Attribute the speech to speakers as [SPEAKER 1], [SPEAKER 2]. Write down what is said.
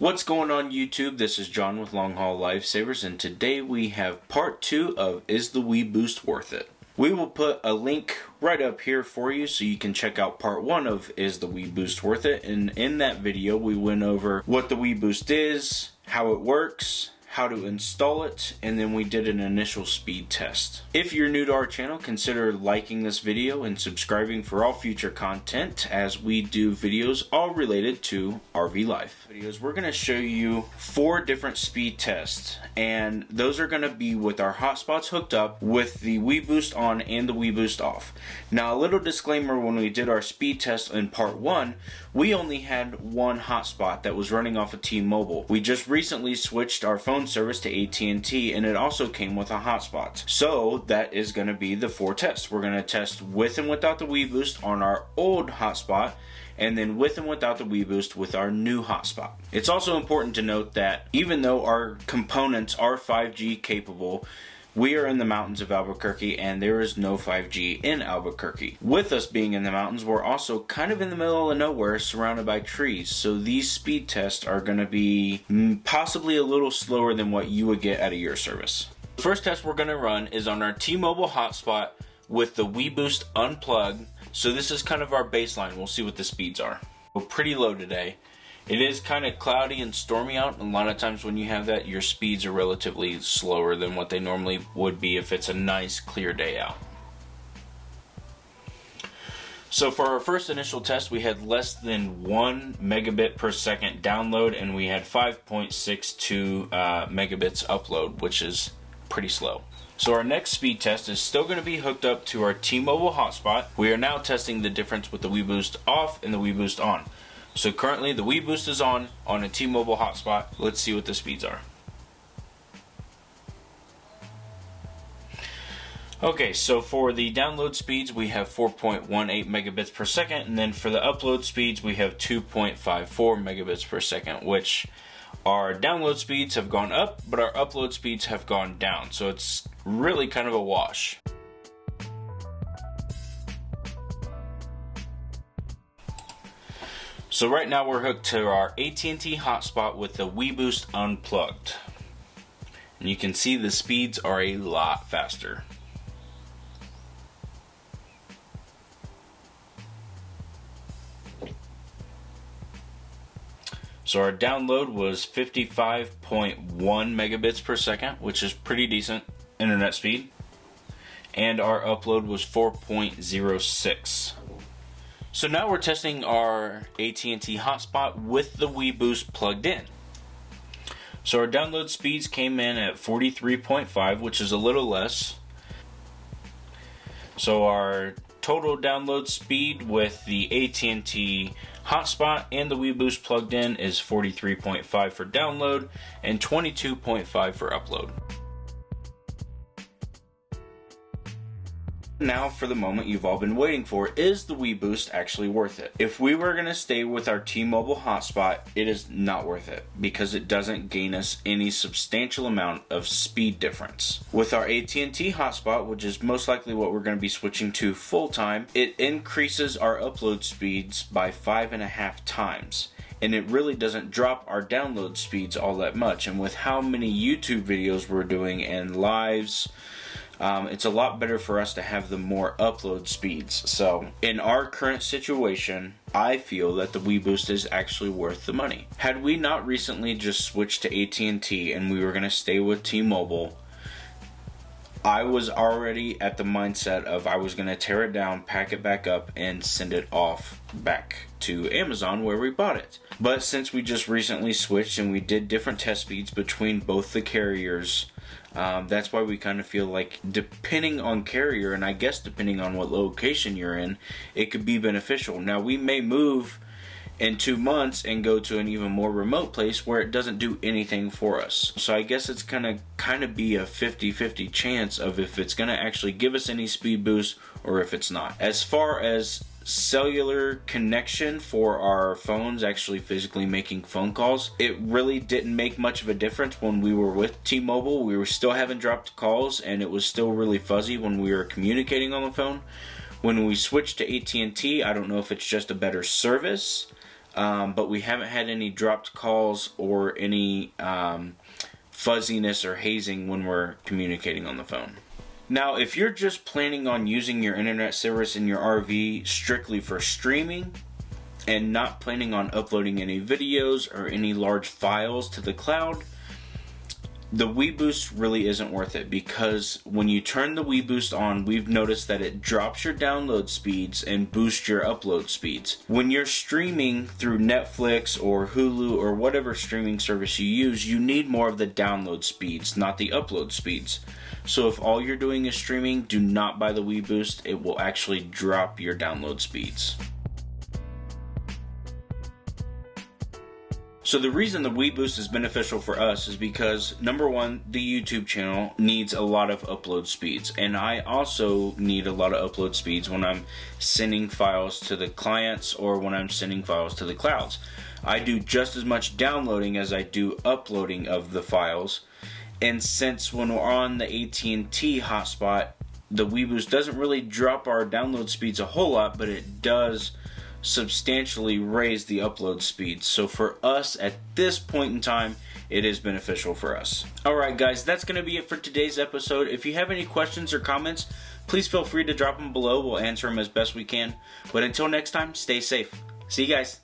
[SPEAKER 1] What's going on YouTube? This is John with Long Haul Lifesavers, and today we have part 2 of Is the Weboost Worth It? We will put a link right up here for you so you can check out part 1 of Is the Weboost Worth It? And in that video we went over what the Weboost is, how it works, how to install it, and then we did an initial speed test. If you're new to our channel, consider liking this video and subscribing for all future content as we do videos all related to RV life. We're going to show you 4 different speed tests, and those are going to be with our hotspots hooked up with the Weboost on and the Weboost off. Now a little disclaimer, when we did our speed test in part 1, we only had one hotspot that was running off of T-Mobile. We just recently switched our phone service to AT&T, and it also came with a hotspot. So that is going to be the 4 tests. We're going to test with and without the Weboost on our old hotspot, and then with and without the Weboost with our new hotspot. It's also important to note that even though our components are 5G capable, we are in the mountains of Albuquerque and there is no 5G in Albuquerque. With us being in the mountains, we're also kind of in the middle of nowhere surrounded by trees, so these speed tests are going to be possibly a little slower than what you would get out of your service. The first test we're going to run is on our T-Mobile hotspot with the Weboost unplugged. So this is kind of our baseline. We'll see what the speeds are. We're pretty low today. It is kind of cloudy and stormy out. A lot of times when you have that, your speeds are relatively slower than what they normally would be if it's a nice clear day out. So for our first initial test, we had less than 1 megabit per second download, and we had 5.62 megabits upload, which is pretty slow. So our next speed test is still going to be hooked up to our T-Mobile hotspot. We are now testing the difference with the Weboost off and the Weboost on. So currently the Weboost is on a T-Mobile hotspot. Let's see what the speeds are. Okay, so for the download speeds we have 4.18 megabits per second, and then for the upload speeds we have 2.54 megabits per second, which our download speeds have gone up, but our upload speeds have gone down. So it's really kind of a wash. So right now we're hooked to our AT&T hotspot with the Weboost unplugged. And you can see the speeds are a lot faster. So our download was 55.1 megabits per second, which is pretty decent internet speed. And our upload was 4.06. So now we're testing our AT&T hotspot with the Weboost plugged in. So our download speeds came in at 43.5, which is a little less. So our total download speed with the AT&T hotspot and the Weboost plugged in is 43.5 for download and 22.5 for upload. Now for the moment you've all been waiting for, is the Weboost actually worth it? If we were going to stay with our T-Mobile hotspot, it is not worth it because it doesn't gain us any substantial amount of speed difference. With our AT&T hotspot, which is most likely what we're going to be switching to full time, it increases our upload speeds by 5.5 times. And it really doesn't drop our download speeds all that much. And with how many YouTube videos we're doing and lives, it's a lot better for us to have the more upload speeds. So in our current situation, I feel that the Weboost is actually worth the money. Had we not recently just switched to AT&T and we were going to stay with T-Mobile, I was already at the mindset of I was going to tear it down, pack it back up, and send it off back to Amazon where we bought it. But since we just recently switched and we did different test speeds between both the carriers, that's why we kind of feel like, depending on carrier, and I guess depending on what location you're in, it could be beneficial. Now we may move in 2 months and go to an even more remote place where it doesn't do anything for us. So I guess it's gonna kind of be a 50-50 chance of if it's gonna actually give us any speed boost or if it's not. As far as cellular connection for our phones actually physically making phone calls, it really didn't make much of a difference when we were with T-Mobile. We were still having dropped calls and it was still really fuzzy when we were communicating on the phone. When we switched to AT&T, I don't know if it's just a better service, but we haven't had any dropped calls or any fuzziness or hazing when we're communicating on the phone. Now, if you're just planning on using your internet service in your RV strictly for streaming and not planning on uploading any videos or any large files to the cloud, the Weboost really isn't worth it, because when you turn the Weboost on, we've noticed that it drops your download speeds and boosts your upload speeds. When you're streaming through Netflix or Hulu or whatever streaming service you use, you need more of the download speeds, not the upload speeds. So if all you're doing is streaming, do not buy the Weboost. It will actually drop your download speeds. So the reason the Weboost is beneficial for us is because, number one, the YouTube channel needs a lot of upload speeds, and I also need a lot of upload speeds when I'm sending files to the clients or when I'm sending files to the clouds. I do just as much downloading as I do uploading of the files, and since when we're on the AT&T hotspot, the Weboost doesn't really drop our download speeds a whole lot, but it does substantially raise the upload speeds. So for us at this point in time, it is beneficial for us. Alright guys, that's going to be it for today's episode. If you have any questions or comments, please feel free to drop them below. We'll answer them as best we can. But until next time, stay safe. See you guys.